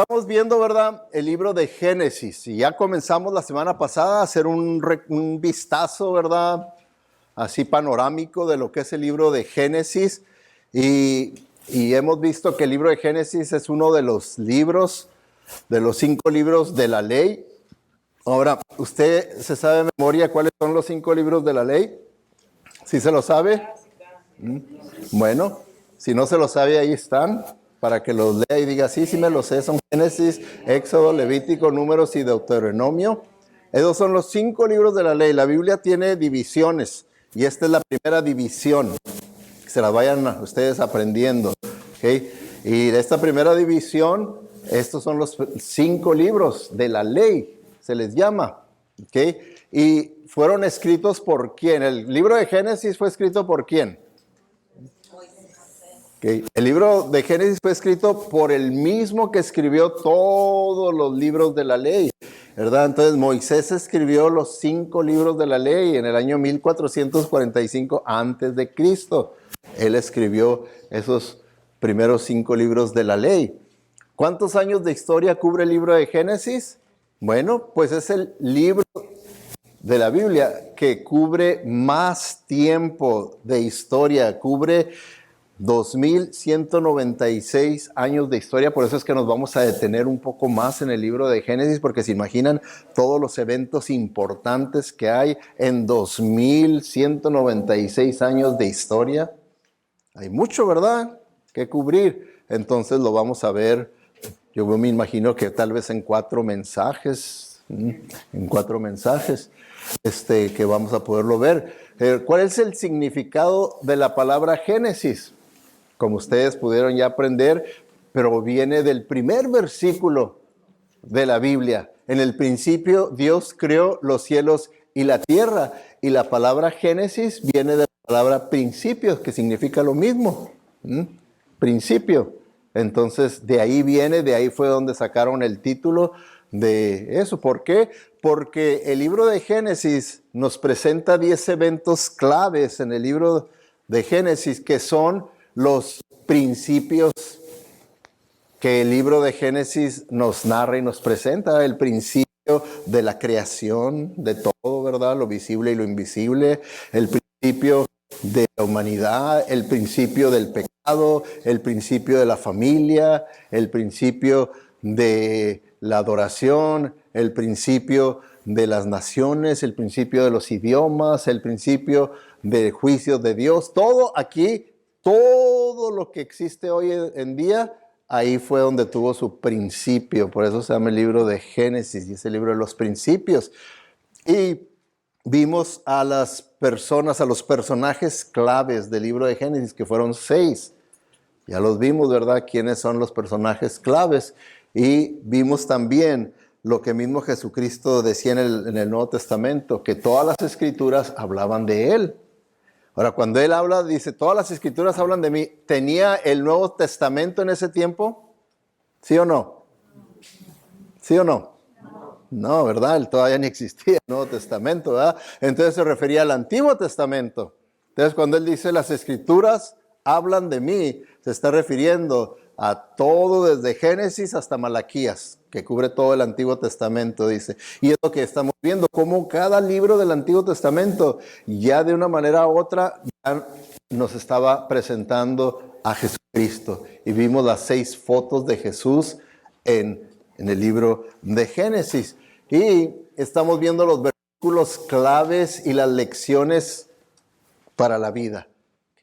Estamos viendo, ¿verdad?, el libro de Génesis, y ya comenzamos la semana pasada a hacer un vistazo, ¿verdad?, así panorámico de lo que es el libro de Génesis, y hemos visto que el libro de Génesis es uno de los libros, de los 5 libros de la ley. Ahora, ¿usted se sabe de memoria cuáles son los 5 libros de la ley? ¿Sí se lo sabe? Bueno, si no se lo sabe, ahí están, para que los lea y diga, sí, sí me lo sé. Son Génesis, Éxodo, Levítico, Números y Deuteronomio. Esos son los 5 libros de la ley. La Biblia tiene divisiones, y esta es la primera división. Que se la vayan ustedes aprendiendo, ¿okay? Y de esta primera división, estos son los 5 libros de la ley, se les llama, ¿okay? Y fueron escritos por ¿quién? El libro de Génesis fue escrito por ¿quién? Okay. El libro de Génesis fue escrito por el mismo que escribió todos los libros de la ley, ¿verdad? Entonces Moisés escribió los 5 libros de la ley en el año 1445 antes de Cristo. Él escribió esos primeros 5 libros de la ley. ¿Cuántos años de historia cubre el libro de Génesis? Bueno, pues es el libro de la Biblia que cubre más tiempo de historia, cubre 2196 años de historia. Por eso es que nos vamos a detener un poco más en el libro de Génesis, porque se imaginan todos los eventos importantes que hay en 2196 años de historia. Hay mucho, ¿verdad?, que cubrir. Entonces lo vamos a ver, yo me imagino que tal vez en 4 mensajes, que vamos a poderlo ver. ¿Cuál es el significado de la palabra Génesis? Como ustedes pudieron ya aprender, pero viene del primer versículo de la Biblia. En el principio Dios creó los cielos y la tierra, y la palabra Génesis viene de la palabra principios, que significa lo mismo, principio. Entonces de ahí fue donde sacaron el título de eso. ¿Por qué? Porque el libro de Génesis nos presenta 10 eventos claves en el libro de Génesis, que son los principios que el libro de Génesis nos narra y nos presenta. El principio de la creación de todo, ¿verdad?, lo visible y lo invisible. El principio de la humanidad, el principio del pecado, el principio de la familia, el principio de la adoración, el principio de las naciones, el principio de los idiomas, el principio del juicio de Dios. Todo aquí, todo lo que existe hoy en día, ahí fue donde tuvo su principio. Por eso se llama el libro de Génesis, y es el libro de los principios. Y vimos a las personas, a los personajes claves del libro de Génesis, que fueron 6. Ya los vimos, ¿verdad?, quiénes son los personajes claves. Y vimos también lo que mismo Jesucristo decía en el Nuevo Testamento, que todas las escrituras hablaban de Él. Ahora, cuando Él habla, dice, todas las escrituras hablan de mí. ¿Tenía el Nuevo Testamento en ese tiempo? ¿Sí o no? ¿Sí o no? No, ¿verdad? Él todavía ni existía el Nuevo Testamento, ¿verdad? Entonces se refería al Antiguo Testamento. Entonces cuando Él dice, las escrituras hablan de mí, se está refiriendo a todo desde Génesis hasta Malaquías, que cubre todo el Antiguo Testamento, dice. Y es lo que estamos viendo, cómo cada libro del Antiguo Testamento, ya de una manera u otra, ya nos estaba presentando a Jesucristo. Y vimos las 6 fotos de Jesús en el libro de Génesis. Y estamos viendo los versículos claves y las lecciones para la vida.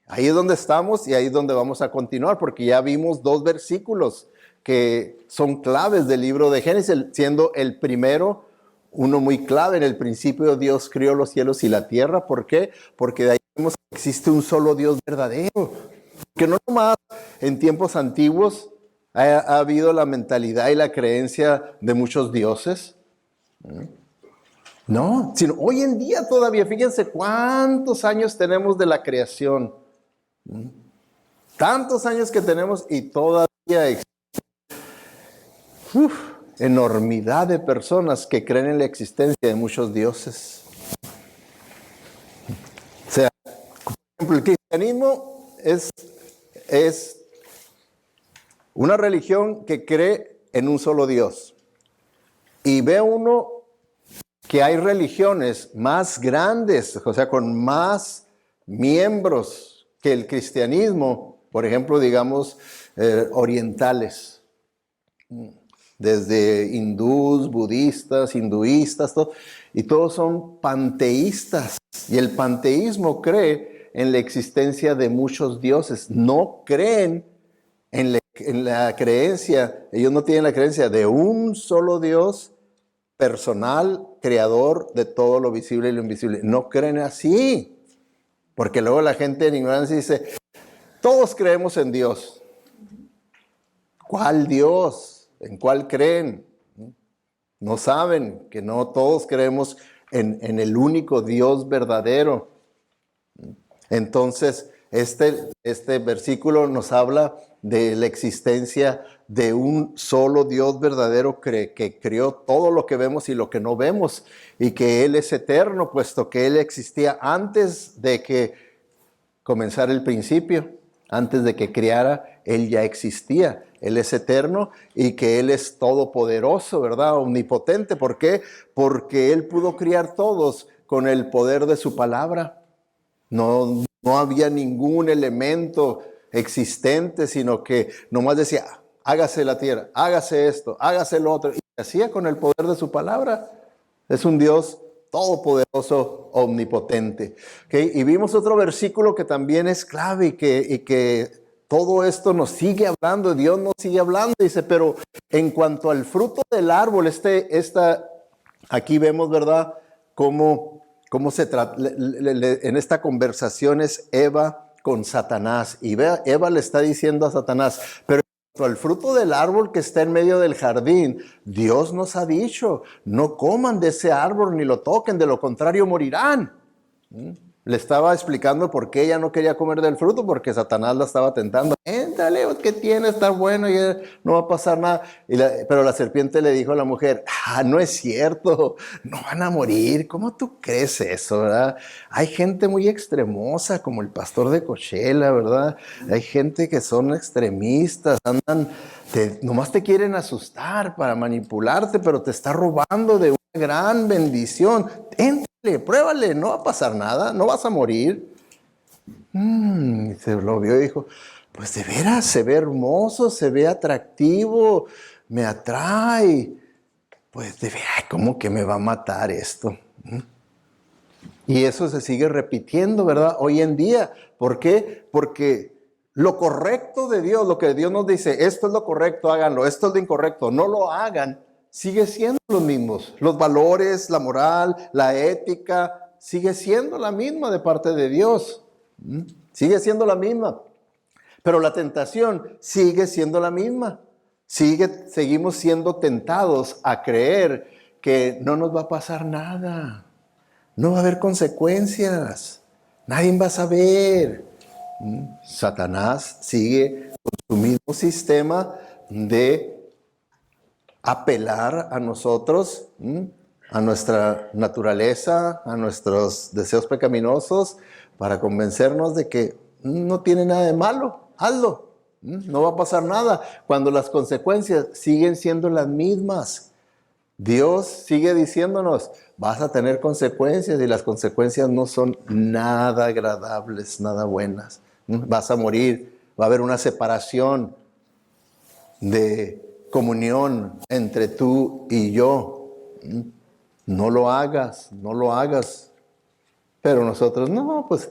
Ahí es donde estamos, y ahí es donde vamos a continuar, porque ya vimos 2 versículos que son claves del libro de Génesis, siendo el primero uno muy clave. En el principio Dios creó los cielos y la tierra. ¿Por qué? Porque de ahí vemos que existe un solo Dios verdadero. Que no nomás en tiempos antiguos ha habido la mentalidad y la creencia de muchos dioses. No, sino hoy en día todavía, fíjense cuántos años tenemos de la creación. Tantos años que tenemos, y todavía existe enormidad de personas que creen en la existencia de muchos dioses. O sea, por ejemplo, el cristianismo es una religión que cree en un solo Dios. Y ve uno que hay religiones más grandes, o sea, con más miembros que el cristianismo, por ejemplo, digamos, orientales, desde hindús, budistas, hinduistas, todo, y todos son panteístas. Y el panteísmo cree en la existencia de muchos dioses, no creen en la creencia, ellos no tienen la creencia de un solo Dios personal, creador de todo lo visible y lo invisible. No creen así, porque luego la gente en ignorancia dice, todos creemos en Dios. ¿Cuál Dios? ¿En cuál creen? No saben que no todos creemos en el único Dios verdadero. Entonces, este versículo nos habla de la existencia de un solo Dios verdadero que creó todo lo que vemos y lo que no vemos, y que Él es eterno, puesto que Él existía antes de que comenzara el principio, antes de que creara, Él ya existía. Él es eterno y que Él es todopoderoso, ¿verdad? Omnipotente. ¿Por qué? Porque Él pudo criar todos con el poder de su palabra. No había ningún elemento existente, sino que nomás decía, hágase la tierra, hágase esto, hágase lo otro. Y hacía con el poder de su palabra. Es un Dios todopoderoso, omnipotente. ¿Okay? Y vimos otro versículo que también es clave y que todo esto nos sigue hablando, Dios nos sigue hablando. Dice, pero en cuanto al fruto del árbol, aquí vemos, ¿verdad?, cómo se trata, en esta conversación es Eva con Satanás. Y Eva le está diciendo a Satanás, pero el fruto del árbol que está en medio del jardín, Dios nos ha dicho, no coman de ese árbol ni lo toquen, de lo contrario morirán. Le estaba explicando por qué ella no quería comer del fruto, porque Satanás la estaba tentando. Éntale, ¿qué tiene? Está bueno y no va a pasar nada. Pero la serpiente le dijo a la mujer, no es cierto, no van a morir. ¿Cómo tú crees eso, verdad? Hay gente muy extremosa, como el pastor de Coachella, ¿verdad? Hay gente que son extremistas, nomás te quieren asustar para manipularte, pero te está robando de una gran bendición. Pruébale, no va a pasar nada, no vas a morir. Se lo vio y dijo, pues de veras, se ve hermoso, se ve atractivo, me atrae. Pues de veras, ¿cómo que me va a matar esto? Y eso se sigue repitiendo, ¿verdad? Hoy en día. ¿Por qué? Porque lo correcto de Dios, lo que Dios nos dice, esto es lo correcto, háganlo, esto es lo incorrecto, no lo hagan, sigue siendo los mismos. Los valores, la moral, la ética, sigue siendo la misma de parte de Dios. Sigue siendo la misma. Pero la tentación sigue siendo la misma. Seguimos siendo tentados a creer que no nos va a pasar nada. No va a haber consecuencias. Nadie va a saber. Satanás sigue con su mismo sistema de apelar a nosotros, a nuestra naturaleza, a nuestros deseos pecaminosos, para convencernos de que no tiene nada de malo, hazlo, no va a pasar nada, cuando las consecuencias siguen siendo las mismas. Dios sigue diciéndonos, vas a tener consecuencias, y las consecuencias no son nada agradables, nada buenas. Vas a morir, va a haber una separación de comunión entre tú y yo. No lo hagas, no lo hagas. Pero nosotros, no, pues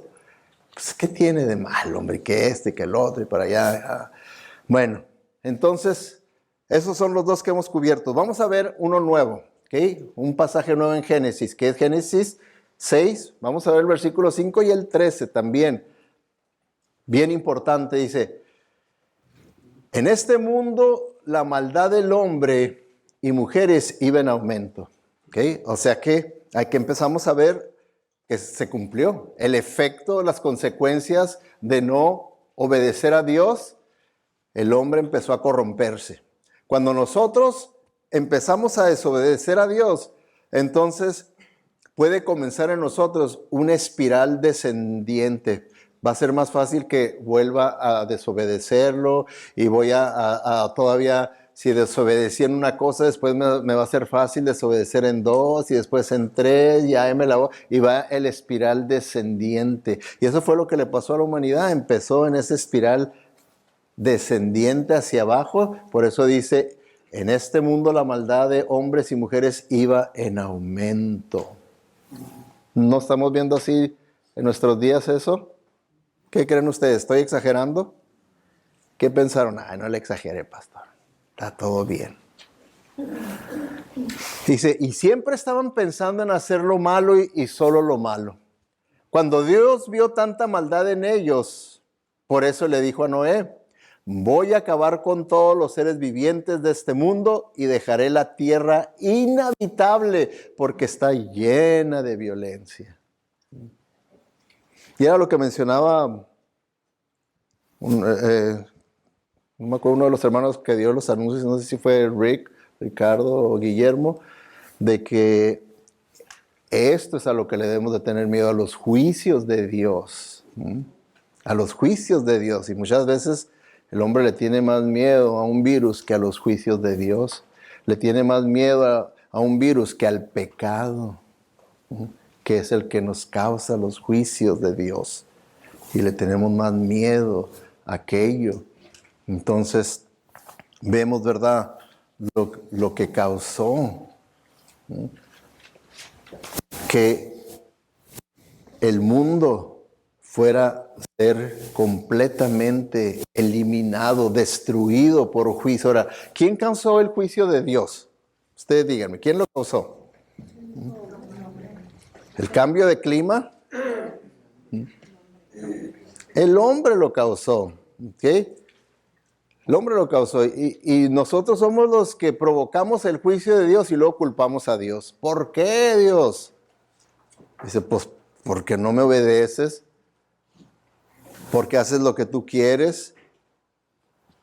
¿qué tiene de malo, hombre? Que que el otro y para allá. Bueno, entonces, esos son los dos que hemos cubierto. Vamos a ver uno nuevo, ¿ok? Un pasaje nuevo en Génesis, que es Génesis 6. Vamos a ver el versículo 5 y el 13 también. Bien importante, dice, en este mundo la maldad del hombre y mujeres iba en aumento. ¿Okay? O sea que aquí empezamos a ver que se cumplió el efecto, las consecuencias de no obedecer a Dios. El hombre empezó a corromperse. Cuando nosotros empezamos a desobedecer a Dios, entonces puede comenzar en nosotros una espiral descendiente. Va a ser más fácil que vuelva a desobedecerlo y voy a todavía si desobedecí en una cosa, después me va a ser fácil desobedecer en dos y después en tres, y va el espiral descendiente. Y eso fue lo que le pasó a la humanidad, empezó en esa espiral descendiente hacia abajo. Por eso dice, en este mundo la maldad de hombres y mujeres iba en aumento. ¿No estamos viendo así en nuestros días eso? ¿Qué creen ustedes? ¿Estoy exagerando? ¿Qué pensaron? Ay, no le exagere, pastor. Está todo bien. Dice, y siempre estaban pensando en hacer lo malo y solo lo malo. Cuando Dios vio tanta maldad en ellos, por eso le dijo a Noé, voy a acabar con todos los seres vivientes de este mundo y dejaré la tierra inhabitable porque está llena de violencia. Y era lo que mencionaba no me acuerdo, uno de los hermanos que dio los anuncios, no sé si fue Ricardo o Guillermo, de que esto es a lo que le debemos de tener miedo, a los juicios de Dios. A los juicios de Dios. Y muchas veces el hombre le tiene más miedo a un virus que a los juicios de Dios. Le tiene más miedo a un virus que al pecado, que es el que nos causa los juicios de Dios. Y le tenemos más miedo a aquello. Entonces, vemos, ¿verdad?, lo que causó que el mundo fuera a ser completamente eliminado, destruido por juicio. Ahora, ¿quién causó el juicio de Dios? Ustedes díganme, ¿quién lo causó? ¿El cambio de clima? El hombre lo causó, ¿ok? El hombre lo causó y nosotros somos los que provocamos el juicio de Dios y luego culpamos a Dios. ¿Por qué, Dios? Dice, pues, porque no me obedeces, porque haces lo que tú quieres,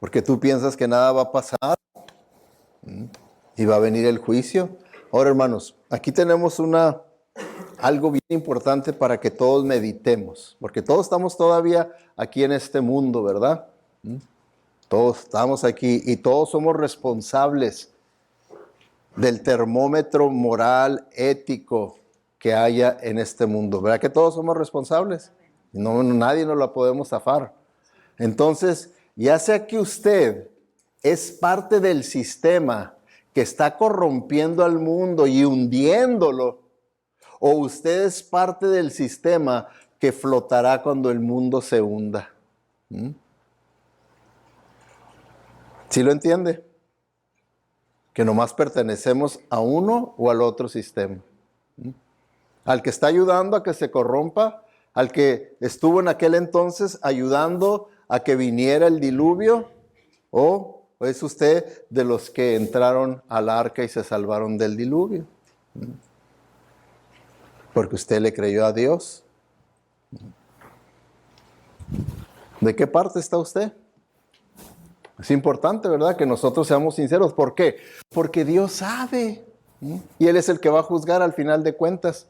porque tú piensas que nada va a pasar y va a venir el juicio. Ahora, hermanos, aquí tenemos algo bien importante para que todos meditemos, porque todos estamos todavía aquí en este mundo, ¿verdad? Todos estamos aquí y todos somos responsables del termómetro moral, ético que haya en este mundo. ¿Verdad que todos somos responsables? No, nadie nos la podemos zafar. Entonces, ya sea que usted es parte del sistema que está corrompiendo al mundo y hundiéndolo, o usted es parte del sistema que flotará cuando el mundo se hunda. ¿Sí lo entiende? Que nomás pertenecemos a uno o al otro sistema. Al que está ayudando a que se corrompa, al que estuvo en aquel entonces ayudando a que viniera el diluvio, o es usted de los que entraron al arca y se salvaron del diluvio. Porque usted le creyó a Dios. ¿De qué parte está usted? Es importante, ¿verdad?, que nosotros seamos sinceros. ¿Por qué? Porque Dios sabe. Y Él es el que va a juzgar al final de cuentas.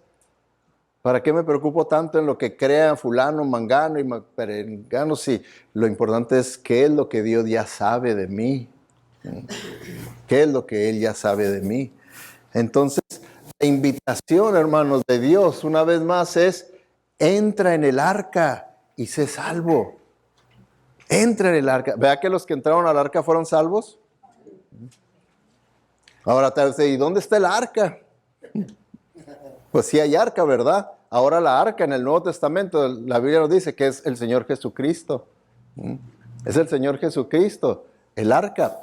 ¿Para qué me preocupo tanto en lo que crea fulano, mangano y perengano? Si lo importante es qué es lo que Dios ya sabe de mí. ¿Qué es lo que Él ya sabe de mí? Entonces, la invitación, hermanos, de Dios, una vez más, es entra en el arca y sé salvo. Entra en el arca. ¿Vea que los que entraron al arca fueron salvos? Ahora te dice, ¿y dónde está el arca? Pues sí hay arca, ¿verdad? Ahora la arca en el Nuevo Testamento, la Biblia nos dice que es el Señor Jesucristo. Es el Señor Jesucristo, el arca.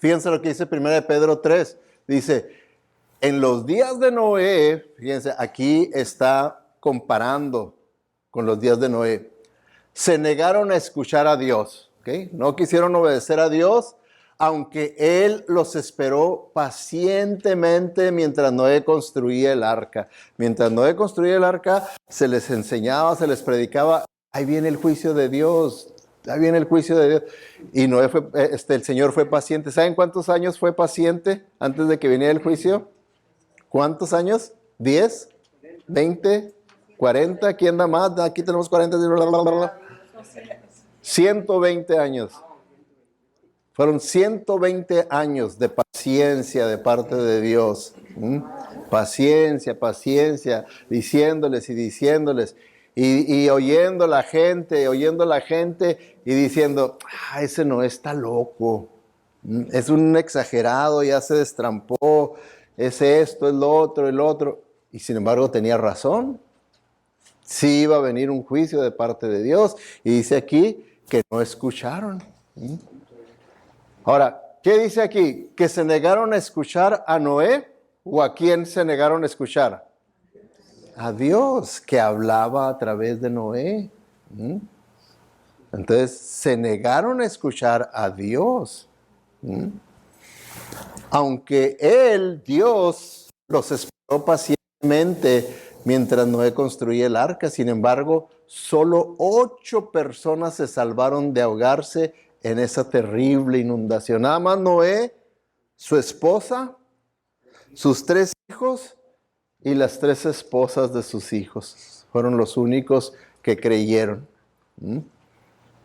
Fíjense lo que dice 1 Pedro 3. Dice, en los días de Noé, fíjense, aquí está comparando con los días de Noé. Se negaron a escuchar a Dios, ¿okay? No quisieron obedecer a Dios, aunque Él los esperó pacientemente mientras Noé construía el arca. Mientras Noé construía el arca, se les enseñaba, se les predicaba, ahí viene el juicio de Dios, ahí viene el juicio de Dios. Y Noé el Señor fue paciente. ¿Saben cuántos años fue paciente antes de que viniera el juicio? ¿Cuántos años? ¿10? ¿20? ¿40? ¿Quién da más? Aquí tenemos 40. 120 años. Fueron 120 años de paciencia de parte de Dios. Paciencia, paciencia, diciéndoles y diciéndoles. Y oyendo la gente y diciendo, ese no está loco. Es un exagerado, ya se destrampó. Es esto, es lo otro, el otro. Y sin embargo tenía razón. Sí iba a venir un juicio de parte de Dios. Y dice aquí que no escucharon. Ahora, ¿qué dice aquí? ¿Que se negaron a escuchar a Noé? ¿O a quién se negaron a escuchar? A Dios, que hablaba a través de Noé. Entonces, se negaron a escuchar a Dios. Aunque Dios, los esperó pacientemente mientras Noé construía el arca. Sin embargo, solo 8 personas se salvaron de ahogarse en esa terrible inundación. Nada más Noé, su esposa, sus 3 hijos y las 3 esposas de sus hijos. Fueron los únicos que creyeron.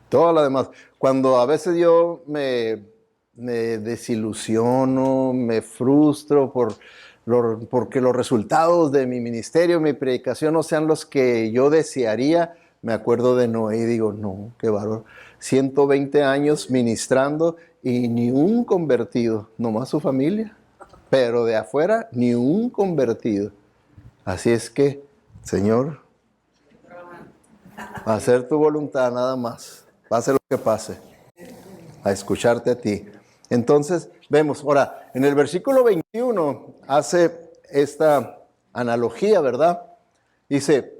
Todo lo demás. Cuando a veces yo me desilusiono, me frustro porque los resultados de mi ministerio, mi predicación no sean los que yo desearía, me acuerdo de Noé y digo, no, qué bárbaro. 120 años ministrando y ni un convertido, nomás su familia. Pero de afuera, ni un convertido. Así es que, Señor, a hacer tu voluntad nada más. Pase lo que pase. A escucharte a ti. Entonces, vemos, ahora, en el versículo 21 hace esta analogía, ¿verdad? Dice,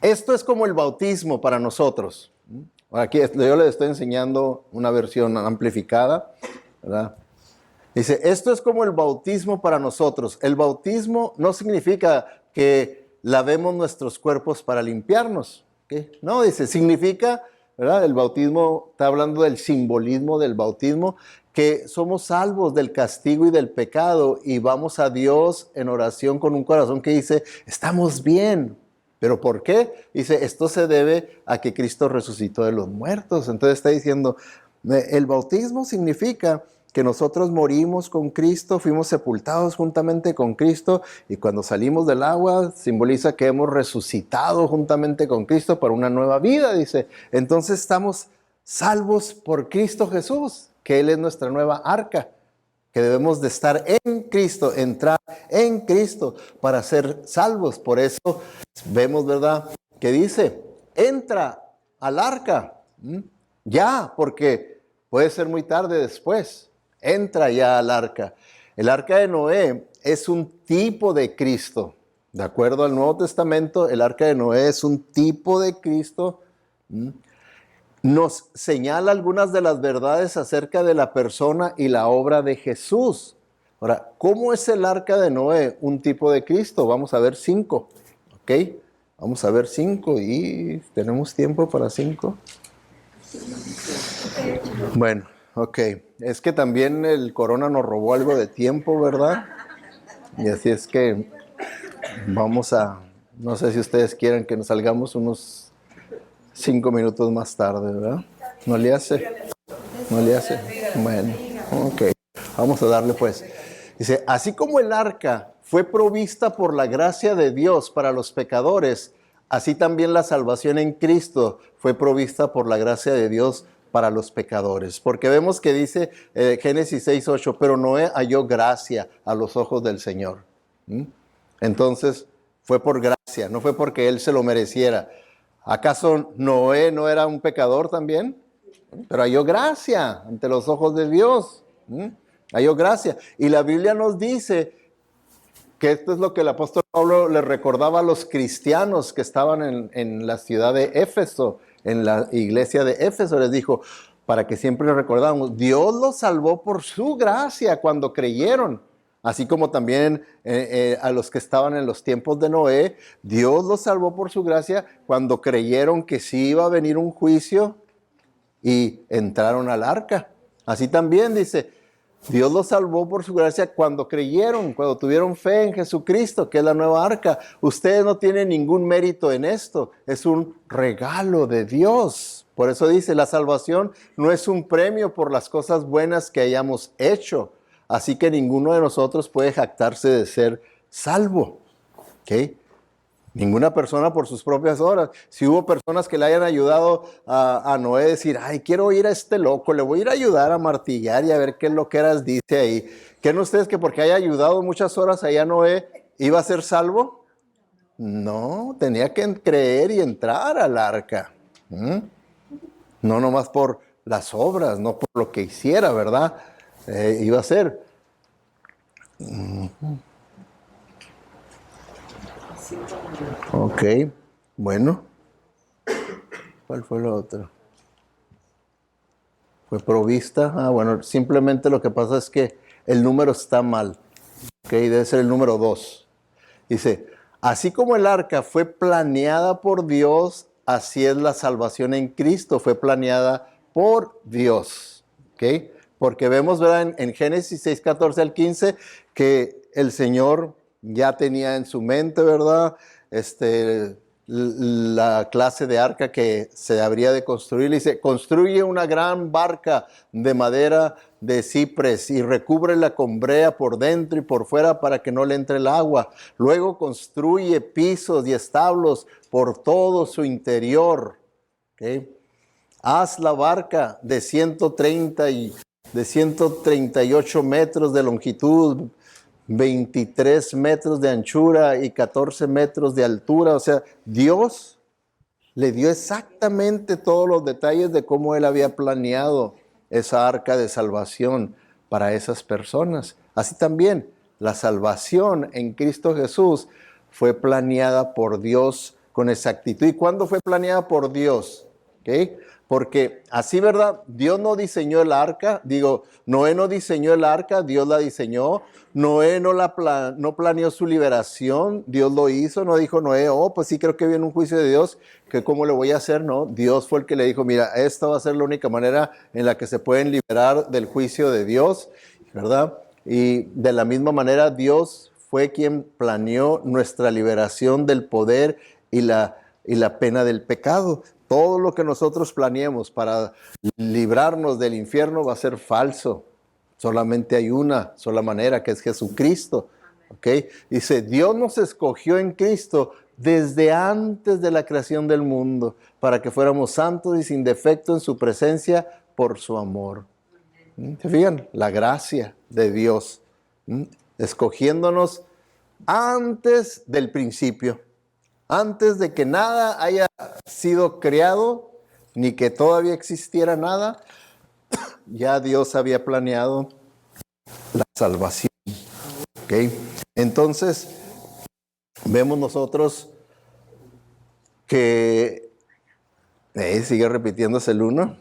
esto es como el bautismo para nosotros. Aquí yo les estoy enseñando una versión amplificada, ¿verdad? Dice, esto es como el bautismo para nosotros. El bautismo no significa que lavemos nuestros cuerpos para limpiarnos. ¿Okay? No, dice, significa, ¿verdad? El bautismo, está hablando del simbolismo del bautismo, que somos salvos del castigo y del pecado y vamos a Dios en oración con un corazón que dice, estamos bien. ¿Pero por qué? Dice, esto se debe a que Cristo resucitó de los muertos. Entonces está diciendo, el bautismo significa que nosotros morimos con Cristo, fuimos sepultados juntamente con Cristo y cuando salimos del agua simboliza que hemos resucitado juntamente con Cristo para una nueva vida, dice. Entonces estamos salvos por Cristo Jesús, que Él es nuestra nueva arca, que debemos de estar en Cristo, entrar en Cristo para ser salvos. Por eso vemos, ¿verdad?, que dice, entra al arca, ya, porque puede ser muy tarde después. Entra ya al arca. El arca de Noé es un tipo de Cristo. De acuerdo al Nuevo Testamento, el arca de Noé es un tipo de Cristo. Nos señala algunas de las verdades acerca de la persona y la obra de Jesús. Ahora, ¿cómo es el arca de Noé? Un tipo de Cristo. Vamos a ver 5. ¿Ok? Vamos a ver 5 y tenemos tiempo para 5. Bueno. Ok, es que también el corona nos robó algo de tiempo, ¿verdad? Y así es que vamos a, no sé si ustedes quieren que nos salgamos unos 5 minutos más tarde, ¿verdad? ¿No le hace? ¿No le hace? Bueno, ok, vamos a darle pues. Dice, así como el arca fue provista por la gracia de Dios para los pecadores, así también la salvación en Cristo fue provista por la gracia de Dios para los pecadores. Porque vemos que dice Génesis 6:8, pero Noé halló gracia a los ojos del Señor. Entonces, fue por gracia, no fue porque él se lo mereciera. ¿Acaso Noé no era un pecador también? Pero halló gracia ante los ojos de Dios. Halló gracia. Y la Biblia nos dice que esto es lo que el apóstol Pablo le recordaba a los cristianos que estaban en la ciudad de Éfeso, en la iglesia de Éfeso. Les dijo, para que siempre recordamos, Dios los salvó por su gracia cuando creyeron. Así como también a los que estaban en los tiempos de Noé, Dios los salvó por su gracia cuando creyeron que sí iba a venir un juicio y entraron al arca. Así también dice, Dios los salvó por su gracia cuando creyeron, cuando tuvieron fe en Jesucristo, que es la nueva arca. Ustedes no tienen ningún mérito en esto, es un regalo de Dios. Por eso dice, la salvación no es un premio por las cosas buenas que hayamos hecho. Así que ninguno de nosotros puede jactarse de ser salvo. ¿Ok? Ninguna persona por sus propias obras. Si hubo personas que le hayan ayudado a Noé a decir, ay, quiero ir a este loco, le voy a ir a ayudar a martillar y a ver qué loqueras dice ahí. ¿Creen ustedes que porque haya ayudado muchas horas allá a Noé, iba a ser salvo? No, tenía que creer y entrar al arca. No nomás por las obras, no por lo que hiciera, ¿verdad? Iba a ser. Ok, bueno. ¿Cuál fue lo otro? Fue provista. Bueno, simplemente lo que pasa es que el número está mal. Ok, debe ser el número 2. Dice, así como el arca fue planeada por Dios, así es la salvación en Cristo, fue planeada por Dios. ¿Ok? Porque vemos, ¿verdad? En Génesis 6, 14 al 15, que el Señor ya tenía en su mente, ¿verdad? La clase de arca que se habría de construir. Dice, construye una gran barca de madera de cipres y recúbrela con brea por dentro y por fuera para que no le entre el agua. Luego construye pisos y establos por todo su interior. ¿Okay? Haz la barca de 138 metros de longitud, 23 metros de anchura y 14 metros de altura. O sea, Dios le dio exactamente todos los detalles de cómo Él había planeado esa arca de salvación para esas personas. Así también, la salvación en Cristo Jesús fue planeada por Dios con exactitud. ¿Y cuándo fue planeada por Dios? ¿Okay? Porque así, ¿verdad? Dios no diseñó el arca. Noé no diseñó el arca, Dios la diseñó. Noé no planeó su liberación, Dios lo hizo. No dijo Noé, pues sí, creo que viene un juicio de Dios, que cómo le voy a hacer. No, Dios fue el que le dijo, mira, esta va a ser la única manera en la que se pueden liberar del juicio de Dios, ¿verdad? Y de la misma manera, Dios fue quien planeó nuestra liberación del poder y la pena del pecado. Todo lo que nosotros planeemos para librarnos del infierno va a ser falso. Solamente hay una sola manera, que es Jesucristo. ¿Ok? Dice, Dios nos escogió en Cristo desde antes de la creación del mundo, para que fuéramos santos y sin defecto en su presencia por su amor. ¿Se fijan? La gracia de Dios. Escogiéndonos antes del principio. Antes de que nada haya sido creado, ni que todavía existiera nada, ya Dios había planeado la salvación. ¿Okay? Entonces, vemos nosotros que, sigue repitiéndose el 1,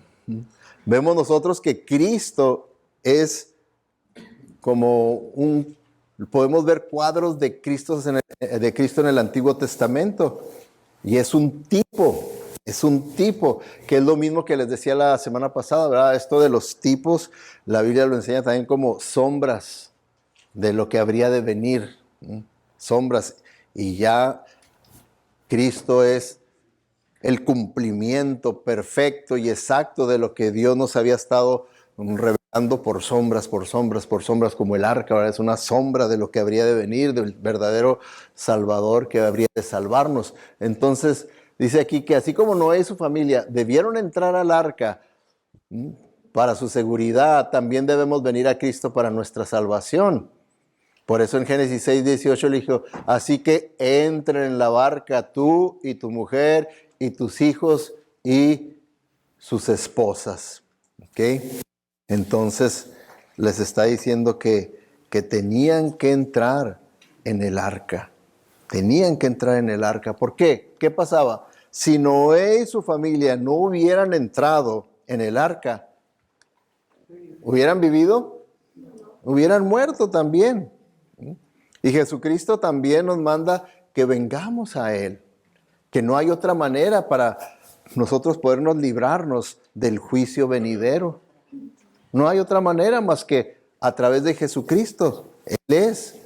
vemos nosotros que Cristo es como podemos ver cuadros de Cristo en el Antiguo Testamento, y es un tipo, que es lo mismo que les decía la semana pasada, ¿verdad? Esto de los tipos, la Biblia lo enseña también como sombras de lo que habría de venir, sombras, y ya Cristo es el cumplimiento perfecto y exacto de lo que Dios nos había estado revelando por sombras, como el arca. Ahora es una sombra de lo que habría de venir, del verdadero Salvador que habría de salvarnos. Entonces, dice aquí que así como Noé y su familia debieron entrar al arca para su seguridad, también debemos venir a Cristo para nuestra salvación. Por eso en Génesis 6, 18 le dijo, así que entren en la barca tú y tu mujer y tus hijos y sus esposas. ¿Ok? Entonces les está diciendo que tenían que entrar en el arca. Tenían que entrar en el arca. ¿Por qué? ¿Qué pasaba? Si Noé y su familia no hubieran entrado en el arca, ¿hubieran vivido? Hubieran muerto también. Y Jesucristo también nos manda que vengamos a Él, que no hay otra manera para nosotros podernos librarnos del juicio venidero. No hay otra manera más que a través de Jesucristo. Él es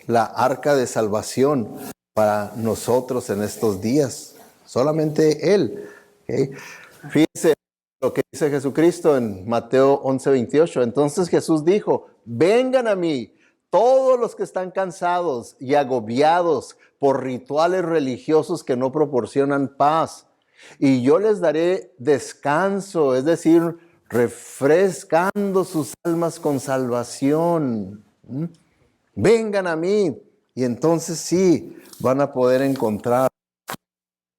la arca de salvación para nosotros en estos días. Solamente Él. ¿Okay? Fíjense lo que dice Jesucristo en Mateo 11:28. Entonces Jesús dijo, vengan a mí todos los que están cansados y agobiados por rituales religiosos que no proporcionan paz, y yo les daré descanso, es decir, refrescando sus almas con salvación. Vengan a mí, y entonces sí van a poder encontrar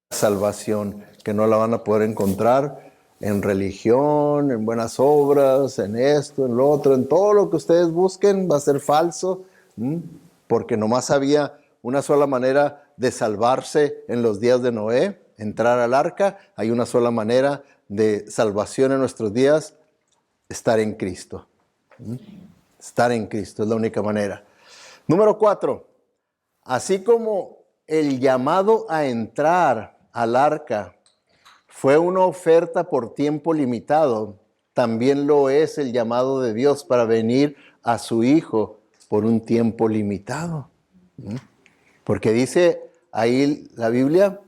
salvación, que no la van a poder encontrar en religión, en buenas obras, en esto, en lo otro, en todo lo que ustedes busquen va a ser falso, porque nomás había una sola manera de salvarse en los días de Noé, entrar al arca. Hay una sola manera de salvación en nuestros días, estar en Cristo. Estar en Cristo es la única manera. Número 4, así como el llamado a entrar al arca fue una oferta por tiempo limitado, también lo es el llamado de Dios para venir a su Hijo por un tiempo limitado. Porque dice ahí la Biblia,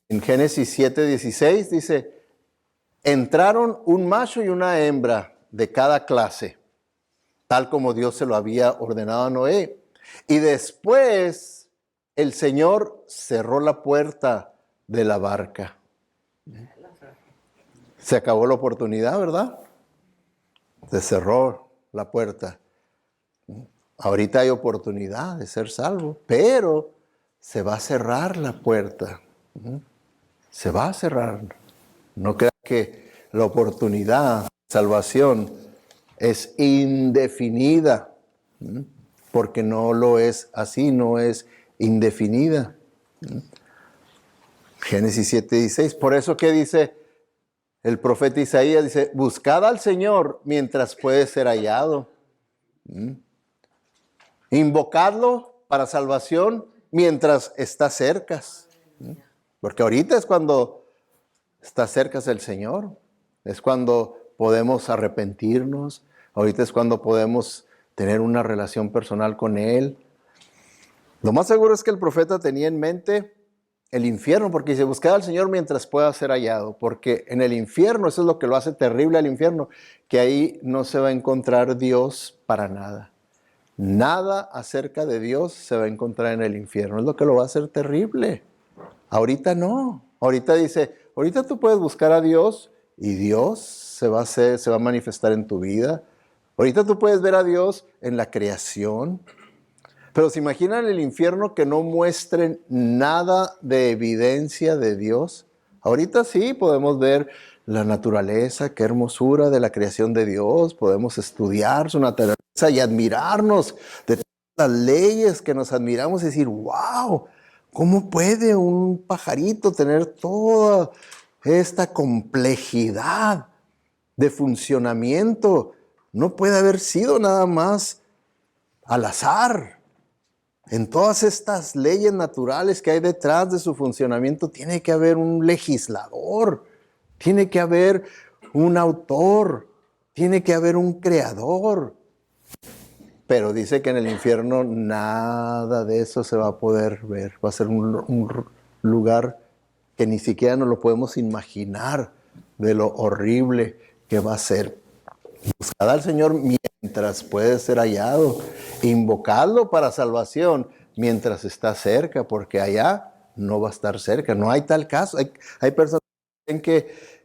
en Génesis 7:16, dice, entraron un macho y una hembra de cada clase, tal como Dios se lo había ordenado a Noé. Y después el Señor cerró la puerta de la barca. Se acabó la oportunidad, ¿verdad? Se cerró la puerta. Ahorita hay oportunidad de ser salvo, pero se va a cerrar la puerta. Se va a cerrar. No crean que la oportunidad de salvación es indefinida, porque no lo es así, no es indefinida. Génesis 7:16. Por eso que dice el profeta Isaías, dice, buscad al Señor mientras puede ser hallado. Invocadlo para salvación mientras está cerca. Porque ahorita es cuando está cerca el Señor. Es cuando podemos arrepentirnos. Ahorita es cuando podemos tener una relación personal con Él. Lo más seguro es que el profeta tenía en mente el infierno, porque dice, buscad al Señor mientras pueda ser hallado, porque en el infierno, eso es lo que lo hace terrible al infierno, que ahí no se va a encontrar Dios para nada. Nada acerca de Dios se va a encontrar en el infierno, es lo que lo va a hacer terrible. Ahorita no, ahorita dice, ahorita tú puedes buscar a Dios y Dios se va a manifestar en tu vida. Ahorita tú puedes ver a Dios en la creación. Pero ¿se imaginan el infierno que no muestren nada de evidencia de Dios? Ahorita sí podemos ver la naturaleza, qué hermosura de la creación de Dios. Podemos estudiar su naturaleza y admirarnos de todas las leyes que nos admiramos y decir, wow, ¿cómo puede un pajarito tener toda esta complejidad de funcionamiento? No puede haber sido nada más al azar. En todas estas leyes naturales que hay detrás de su funcionamiento, tiene que haber un legislador, tiene que haber un autor, tiene que haber un creador. Pero dice que en el infierno nada de eso se va a poder ver. Va a ser un lugar que ni siquiera nos lo podemos imaginar de lo horrible que va a ser. Buscad al Señor mientras puede ser hallado. Invocadlo para salvación mientras está cerca, porque allá no va a estar cerca. No hay tal caso. Hay personas que creen que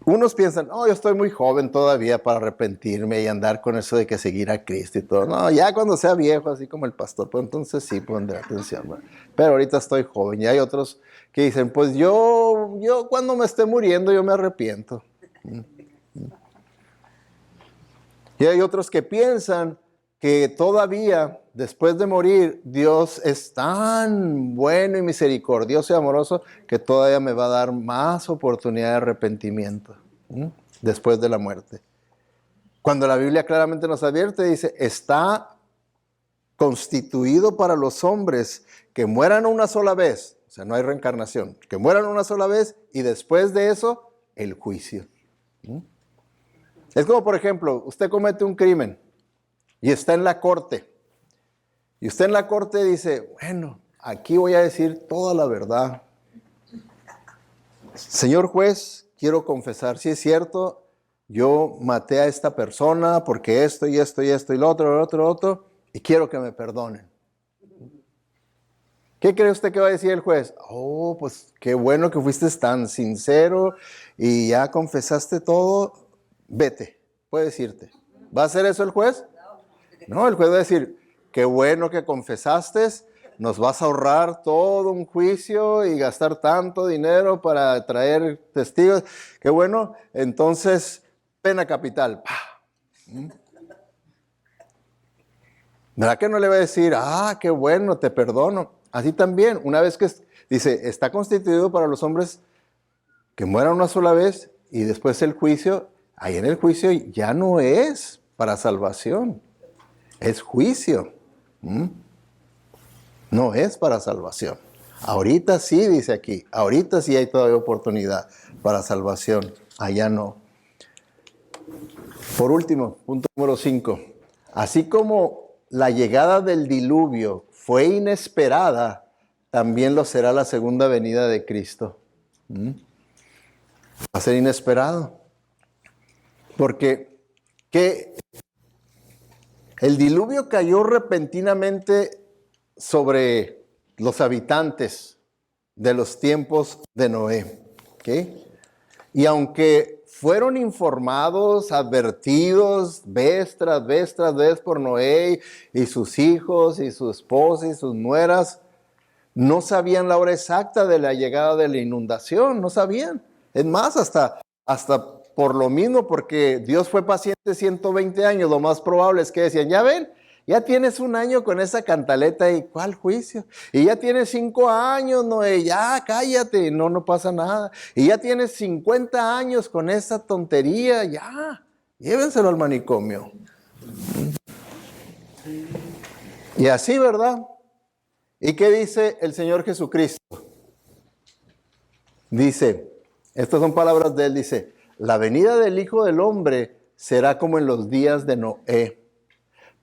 unos piensan, yo estoy muy joven todavía para arrepentirme y andar con eso de que seguir a Cristo y todo. No, ya cuando sea viejo, así como el pastor, pues entonces sí pondré atención, ¿no? Pero ahorita estoy joven. Y hay otros que dicen, pues yo cuando me esté muriendo, yo me arrepiento. Y hay otros que piensan que todavía, después de morir, Dios es tan bueno y misericordioso y amoroso que todavía me va a dar más oportunidad de arrepentimiento después de la muerte. Cuando la Biblia claramente nos advierte, dice, está constituido para los hombres que mueran una sola vez, o sea, no hay reencarnación, que mueran una sola vez y después de eso, el juicio. Es como, por ejemplo, usted comete un crimen y está en la corte. Y usted en la corte dice, bueno, aquí voy a decir toda la verdad. Señor juez, quiero confesar, si es cierto, yo maté a esta persona porque esto y esto y esto y lo otro, y quiero que me perdonen. ¿Qué cree usted que va a decir el juez? Oh, pues qué bueno que fuiste tan sincero y ya confesaste todo, vete, puedes irte. ¿Va a hacer eso el juez? No, el juez va a decir, qué bueno que confesaste, nos vas a ahorrar todo un juicio y gastar tanto dinero para traer testigos. Qué bueno, entonces, pena capital. ¿Verdad que no le va a decir, qué bueno, te perdono? Así también, una vez que dice, está constituido para los hombres que mueran una sola vez y después el juicio, ahí en el juicio ya no es para salvación, es juicio. No es para salvación. Ahorita sí, dice aquí, ahorita sí hay todavía oportunidad para salvación, allá no. Por último, punto número 5. Así como la llegada del diluvio fue inesperada, también lo será la segunda venida de Cristo. Va a ser inesperado. Porque el diluvio cayó repentinamente sobre los habitantes de los tiempos de Noé. ¿Okay? Y aunque fueron informados, advertidos, vez tras vez por Noé y sus hijos y su esposa y sus nueras, no sabían la hora exacta de la llegada de la inundación, no sabían. Es más, hasta por lo mismo, porque Dios fue paciente 120 años, lo más probable es que decían, ya ven, ya tienes un año con esa cantaleta y ¿cuál juicio? Y ya tienes 5 años, Noé, ya cállate, no pasa nada. Y ya tienes 50 años con esa tontería, ya, llévenselo al manicomio. Y así, ¿verdad? ¿Y qué dice el Señor Jesucristo? Dice, estas son palabras de él, dice, la venida del Hijo del Hombre será como en los días de Noé.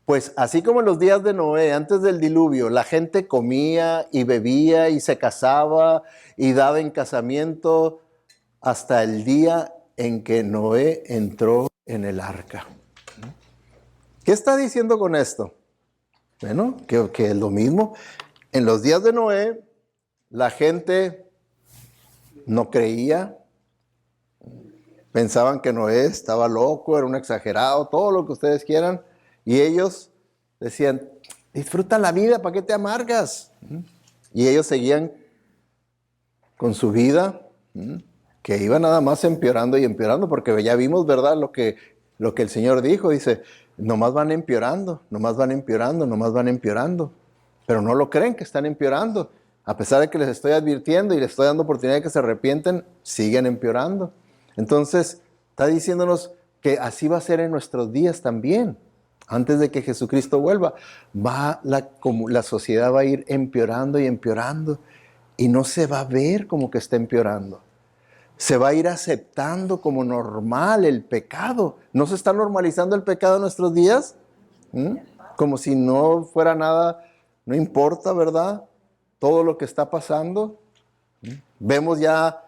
Pues así como en los días de Noé, antes del diluvio, la gente comía y bebía y se casaba y daba en casamiento hasta el día en que Noé entró en el arca. ¿Qué está diciendo con esto? Bueno, que es lo mismo. En los días de Noé, la gente no creía, pensaban que Noé estaba loco, era un exagerado, todo lo que ustedes quieran. Y ellos decían, disfruta la vida, ¿para qué te amargas? Y ellos seguían con su vida, que iba nada más empeorando y empeorando, porque ya vimos, ¿verdad? Lo que el Señor dijo, dice, nomás van empeorando, nomás van empeorando, nomás van empeorando. Pero no lo creen que están empeorando. A pesar de que les estoy advirtiendo y les estoy dando oportunidad de que se arrepienten, siguen empeorando. Entonces, está diciéndonos que así va a ser en nuestros días también. Antes de que Jesucristo vuelva, la sociedad va a ir empeorando y empeorando y no se va a ver como que está empeorando. Se va a ir aceptando como normal el pecado. ¿No se está normalizando el pecado en nuestros días? Como si no fuera nada, no importa, ¿verdad? Todo lo que está pasando. Vemos ya,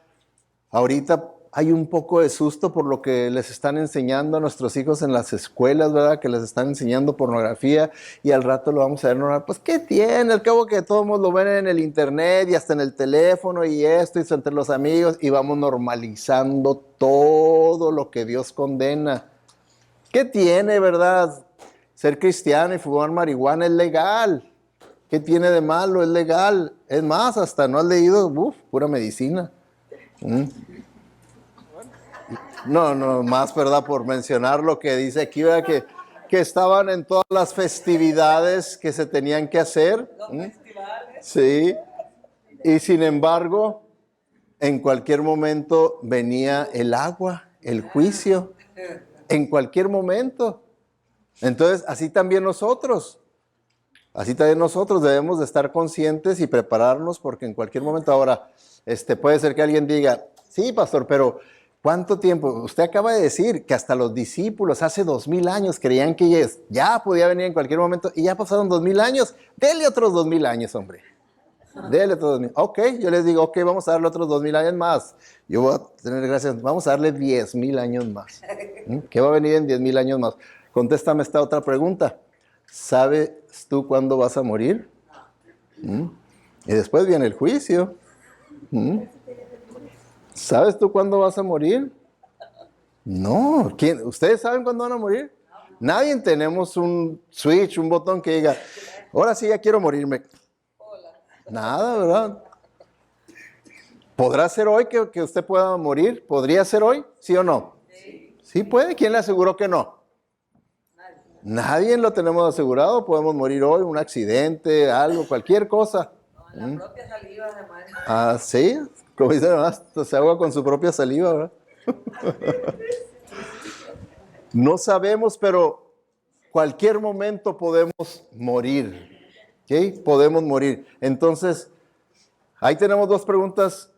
ahorita hay un poco de susto por lo que les están enseñando a nuestros hijos en las escuelas, ¿verdad? Que les están enseñando pornografía y al rato lo vamos a ver normal. Pues, ¿qué tiene? Al cabo que todos lo ven en el internet y hasta en el teléfono y esto y entre los amigos y vamos normalizando todo lo que Dios condena. ¿Qué tiene, verdad? Ser cristiano y fumar marihuana es legal. ¿Qué tiene de malo? Es legal. Es más, hasta no has leído, pura medicina. No, más, ¿verdad? Por mencionar lo que dice aquí, ¿verdad? Que estaban en todas las festividades que se tenían que hacer. Sí. Y sin embargo, en cualquier momento venía el agua, el juicio. En cualquier momento. Entonces, así también nosotros debemos de estar conscientes y prepararnos porque en cualquier momento ahora, puede ser que alguien diga, sí, pastor, pero ¿Cuánto tiempo? Usted acaba de decir que hasta los discípulos hace 2000 años creían que ya podía venir en cualquier momento y ya pasaron 2000 años. Dele otros 2000 años, hombre. Dele otros 2000. Ok, yo les digo, ok, vamos a darle otros 2000 años más. Yo voy a tener gracias. Vamos a darle 10,000 años más. ¿Qué va a venir en 10,000 años más? Contéstame esta otra pregunta. ¿Sabes tú cuándo vas a morir? Y después viene el juicio. ¿Sabes tú cuándo vas a morir? No. ¿Ustedes saben cuándo van a morir? Nadie tenemos un switch, un botón que diga, ahora sí ya quiero morirme. Nada, ¿verdad? ¿Podrá ser hoy que usted pueda morir? ¿Podría ser hoy? ¿Sí o no? Sí puede. ¿Quién le aseguró que no? Nadie lo tenemos asegurado. Podemos morir hoy, un accidente, algo, cualquier cosa. La propia saliva se muere. Ah, sí. Como dicen, se ahoga con su propia saliva, ¿verdad? No sabemos, pero cualquier momento podemos morir. ¿Ok? Podemos morir. Entonces, ahí tenemos dos preguntas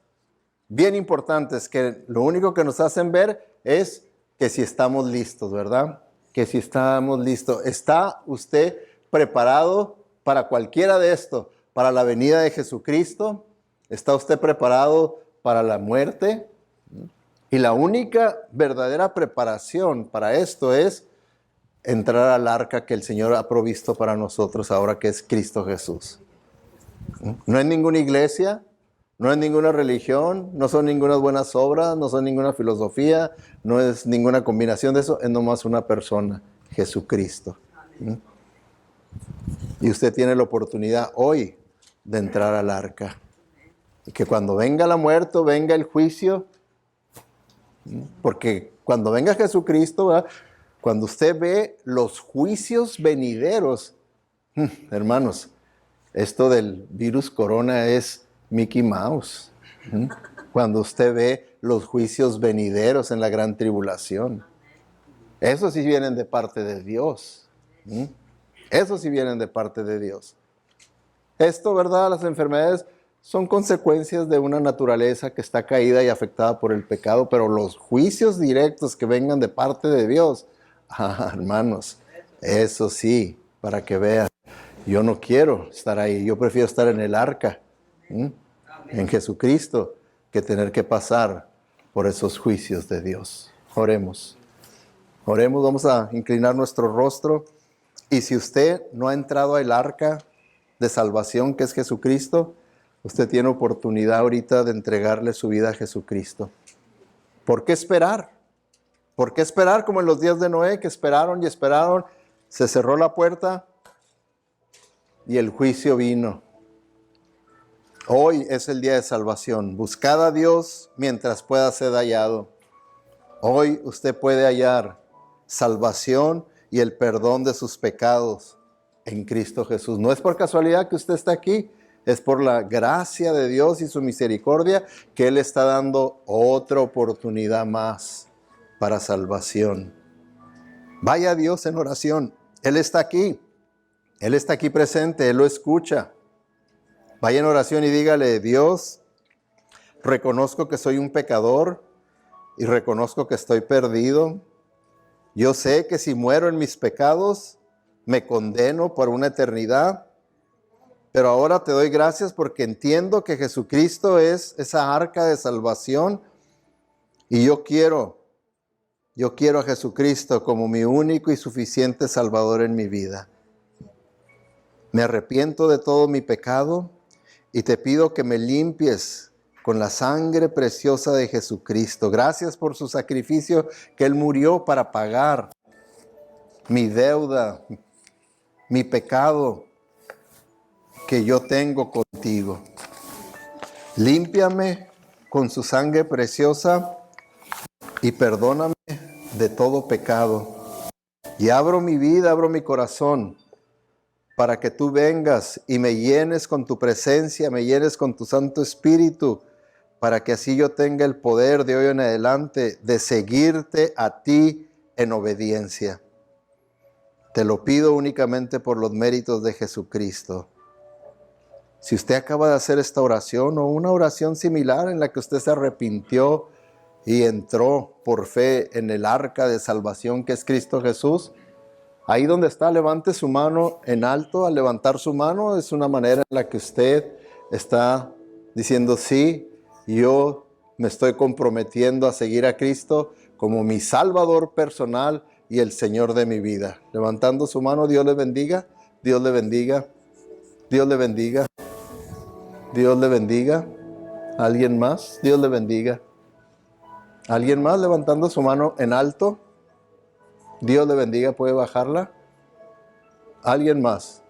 bien importantes que lo único que nos hacen ver es que si estamos listos, ¿verdad? Que si estamos listos. ¿Está usted preparado para cualquiera de esto? ¿Para la venida de Jesucristo? ¿Está usted preparado para la muerte? Y la única verdadera preparación para esto es entrar al arca que el Señor ha provisto para nosotros ahora, que es Cristo Jesús. No es ninguna iglesia, no es ninguna religión, no son ninguna buenas obras, no son ninguna filosofía, no es ninguna combinación de eso, es nomás una persona, Jesucristo. Y usted tiene la oportunidad hoy de entrar al arca. Y que cuando venga la muerte, venga el juicio, porque cuando venga Jesucristo, ¿verdad? Cuando usted ve los juicios venideros, hermanos, esto del virus corona es Mickey Mouse. Cuando usted ve los juicios venideros en la gran tribulación, esos sí vienen de parte de Dios. Esos sí vienen de parte de Dios. Esto, ¿verdad? Las enfermedades son consecuencias de una naturaleza que está caída y afectada por el pecado, pero los juicios directos que vengan de parte de Dios, hermanos, eso sí, para que vean, yo no quiero estar ahí, yo prefiero estar en el arca, en Jesucristo, que tener que pasar por esos juicios de Dios. Oremos. Oremos, vamos a inclinar nuestro rostro. Y si usted no ha entrado al arca de salvación que es Jesucristo, usted tiene oportunidad ahorita de entregarle su vida a Jesucristo. ¿Por qué esperar? ¿Por qué esperar como en los días de Noé, que esperaron y esperaron? Se cerró la puerta y el juicio vino. Hoy es el día de salvación. Buscad a Dios mientras pueda ser hallado. Hoy usted puede hallar salvación y el perdón de sus pecados en Cristo Jesús. No es por casualidad que usted está aquí, es por la gracia de Dios y su misericordia que Él está dando otra oportunidad más para salvación. Vaya a Dios en oración. Él está aquí presente, Él lo escucha. Vaya en oración y dígale: Dios, reconozco que soy un pecador y reconozco que estoy perdido. Yo sé que si muero en mis pecados, me condeno por una eternidad. Pero ahora te doy gracias porque entiendo que Jesucristo es esa arca de salvación. Y yo quiero a Jesucristo como mi único y suficiente Salvador en mi vida. Me arrepiento de todo mi pecado y te pido que me limpies con la sangre preciosa de Jesucristo. Gracias por su sacrificio, que Él murió para pagar mi deuda, mi pecado que yo tengo contigo. Límpiame con su sangre preciosa y perdóname de todo pecado. Y abro mi vida, abro mi corazón para que tú vengas y me llenes con tu presencia, me llenes con tu Santo Espíritu, para que así yo tenga el poder de hoy en adelante de seguirte a ti en obediencia. Te lo pido únicamente por los méritos de Jesucristo. Si usted acaba de hacer esta oración o una oración similar en la que usted se arrepintió y entró por fe en el arca de salvación que es Cristo Jesús, ahí donde está, levante su mano en alto. Al levantar su mano es una manera en la que usted está diciendo: sí, yo me estoy comprometiendo a seguir a Cristo como mi Salvador personal y el Señor de mi vida. Levantando su mano, Dios le bendiga, Dios le bendiga, Dios le bendiga, Dios le bendiga. ¿Alguien más? Dios le bendiga. ¿Alguien más levantando su mano en alto? Dios le bendiga, ¿puede bajarla? ¿Alguien más?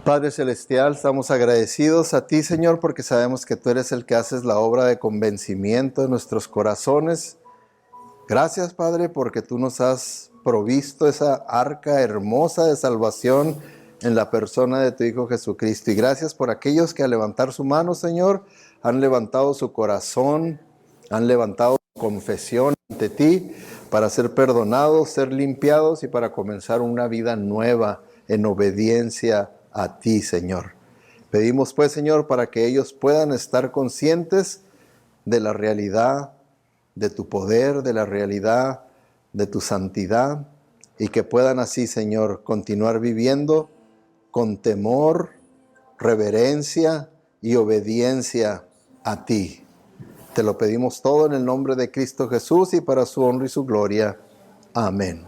Padre Celestial, estamos agradecidos a ti, Señor, porque sabemos que tú eres el que haces la obra de convencimiento de nuestros corazones. Gracias, Padre, porque tú nos has provisto esa arca hermosa de salvación en la persona de tu Hijo Jesucristo. Y gracias por aquellos que al levantar su mano, Señor, han levantado su corazón, han levantado su confesión ante ti para ser perdonados, ser limpiados y para comenzar una vida nueva en obediencia a ti, Señor. Pedimos pues, Señor, para que ellos puedan estar conscientes de la realidad de tu poder, de la realidad de tu santidad, y que puedan así, Señor, continuar viviendo con temor, reverencia y obediencia a ti. Te lo pedimos todo en el nombre de Cristo Jesús y para su honra y su gloria. Amén.